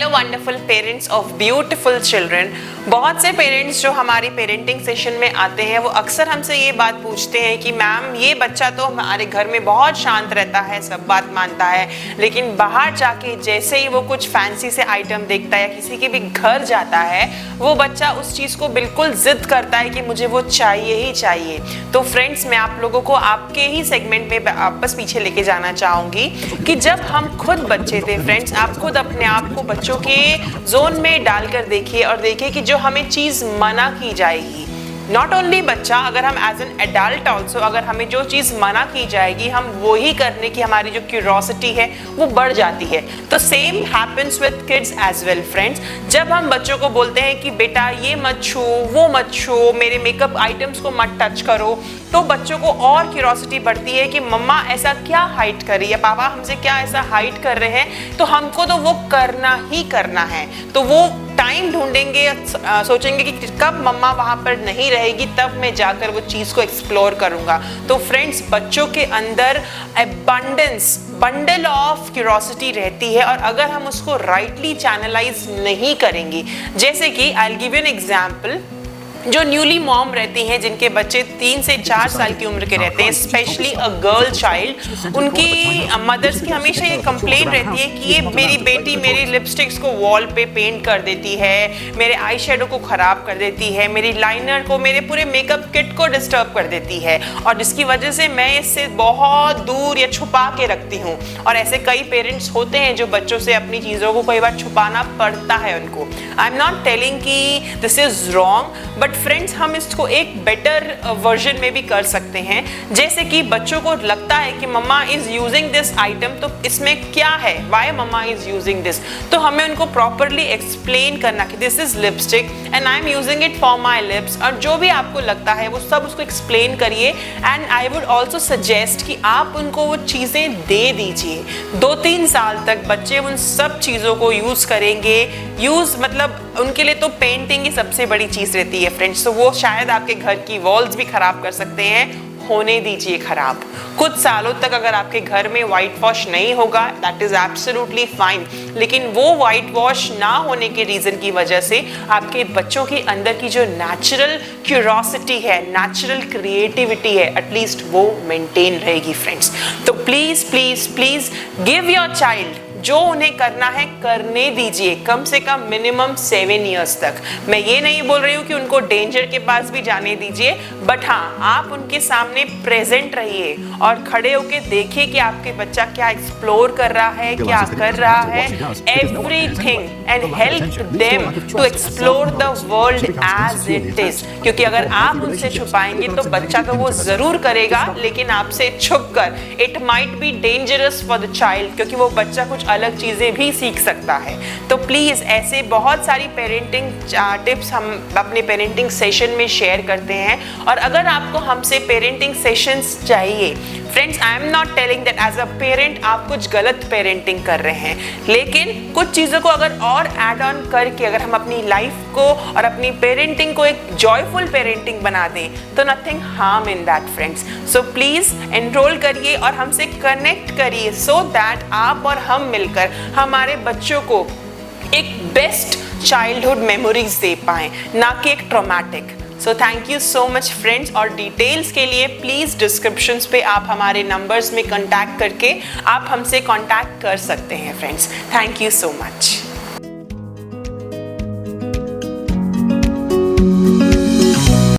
Hello wonderful parents of beautiful children. बहुत से parents जो हमारी पेरेंटिंग सेशन में आते हैं वो अक्सर हमसे ये बात पूछते हैं कि मैम ये बच्चा तो हमारे घर में बहुत शांत रहता है, सब बात मानता है, लेकिन बाहर जाके जैसे ही वो कुछ फैंसी से आइटम देखता है या किसी के भी घर जाता है वो बच्चा उस चीज़ को बिल्कुल जिद करता है कि मुझे वो चाहिए ही चाहिए। तो फ्रेंड्स, मैं आप लोगों को आपके ही सेगमेंट में वापस पीछे लेके जाना चाहूँगी कि जब हम खुद बच्चे थे फ्रेंड्स, आप खुद अपने आप को बच्चों के जोन में डालकर देखिए और देखिए कि जो हमें चीज़ मना की जाएगी, नॉट ओनली बच्चा, अगर हम एज एन एडल्ट ऑल्सो, अगर हमें जो चीज़ मना की जाएगी हम वो ही करने की हमारी जो क्यूरोसिटी है वो बढ़ जाती है। तो same happens with kids as well friends. जब हम बच्चों को बोलते हैं कि बेटा ये मत छू, वो मत छू, मेरे मेकअप आइटम्स को मत टच करो, तो बच्चों को और क्यूरोसिटी बढ़ती है कि मम्मा ऐसा क्या हाइड कर रही है, पापा हमसे क्या ऐसा हाइड कर रहे हैं, तो हमको तो वो करना ही करना है। तो वो टाइम ढूंढेंगे, सोचेंगे कि कब मम्मा वहाँ पर नहीं रहेगी तब मैं जाकर वो चीज़ को एक्सप्लोर करूँगा। तो फ्रेंड्स, बच्चों के अंदर अबंडेंस, बंडल ऑफ क्यूरोसिटी रहती है और अगर हम उसको राइटली चैनलाइज नहीं करेंगे, जैसे कि I will give you an example, जो न्यूली मॉम रहती हैं जिनके बच्चे 3 से 4 साल की उम्र के रहते हैं, स्पेशली अ गर्ल चाइल्ड, उनकी मदर्स की हमेशा ये कंप्लेन रहती है कि ये मेरी बेटी मेरी लिपस्टिक्स को वॉल पे पेंट कर देती है, मेरे आई शेडो को ख़राब कर देती है, मेरी लाइनर को, मेरे पूरे मेकअप किट को डिस्टर्ब कर देती है, और जिसकी वजह से मैं इससे बहुत दूर या छुपा के रखती हूँ। और ऐसे कई पेरेंट्स होते हैं जो बच्चों से अपनी चीज़ों को कई बार छुपाना पड़ता है उनको। आई एम नॉट टेलिंग कि this is wrong, but friends हम इसको एक बेटर वर्जन में भी कर सकते हैं। जैसे कि बच्चों को लगता है कि mama is using this item, तो इसमें क्या है, why mama is using this, तो हमें उनको प्रॉपरली एक्सप्लेन करना कि this is lipstick and I am using it for my lips, और जो भी आपको लगता है वो सब उसको एक्सप्लेन करिए। And I would also suggest कि आप उनको वो चीज़ें दे दीजिए। 2-3 साल तक बच्चे उन सब चीज़ों को यूज़ करेंगे। यूज़ मतलब उनके लिए तो पेंटिंग ही सबसे बड़ी चीज़ रहती है फ्रेंड्स, तो वो शायद आपके घर की वॉल्स भी खराब कर सकते हैं, होने दीजिए खराब। कुछ सालों तक अगर आपके घर में वाइट वॉश नहीं होगा, दैट इज एब्सोल्युटली फाइन, लेकिन वो वाइट वॉश ना होने के रीजन की वजह से आपके बच्चों के अंदर की जो नेचुरल क्यूरोसिटी है, नेचुरल क्रिएटिविटी है, एटलीस्ट वो मेंटेन रहेगी फ्रेंड्स। तो please please please give your child, जो उन्हें करना है करने दीजिए, कम से कम मिनिमम 7 इयर्स तक। मैं ये नहीं बोल रही हूँ कि उनको डेंजर के पास भी जाने दीजिए, बट हाँ, आप उनके सामने प्रेजेंट रहिए और खड़े होके देखिए कि आपके बच्चा क्या एक्सप्लोर कर रहा है, क्या कर रहा है, everything, and help them to explore the world as it is. क्योंकि अगर आप उनसे छुपाएंगे तो बच्चा तो वो जरूर करेगा, लेकिन आपसे छुप कर it might be dangerous for the child, क्योंकि वो बच्चा कुछ अलग चीजें भी सीख सकता है। तो प्लीज ऐसे बहुत सारी पेरेंटिंग टिप्स हम अपने पेरेंटिंग सेशन में शेयर करते हैं, और अगर आपको हमसे पेरेंटिंग सेशंस चाहिए friends, I am not telling that as a parent आप कुछ गलत पेरेंटिंग कर रहे हैं, लेकिन कुछ चीज़ों को अगर और ऐड ऑन करके अगर हम अपनी लाइफ को और अपनी पेरेंटिंग को एक जॉयफुल पेरेंटिंग बना दें तो nothing harm in that friends. So please enrol करिए और हमसे कनेक्ट करिए, सो दैट आप और हम मिलकर हमारे बच्चों को एक बेस्ट चाइल्डहुड मेमोरीज दे पाएं, ना कि एक traumatic. So thank you so much friends, और डिटेल्स के लिए प्लीज़ डिस्क्रिप्शंस पे आप हमारे नंबर्स में कांटेक्ट करके आप हमसे कांटेक्ट कर सकते हैं friends. Thank you so much.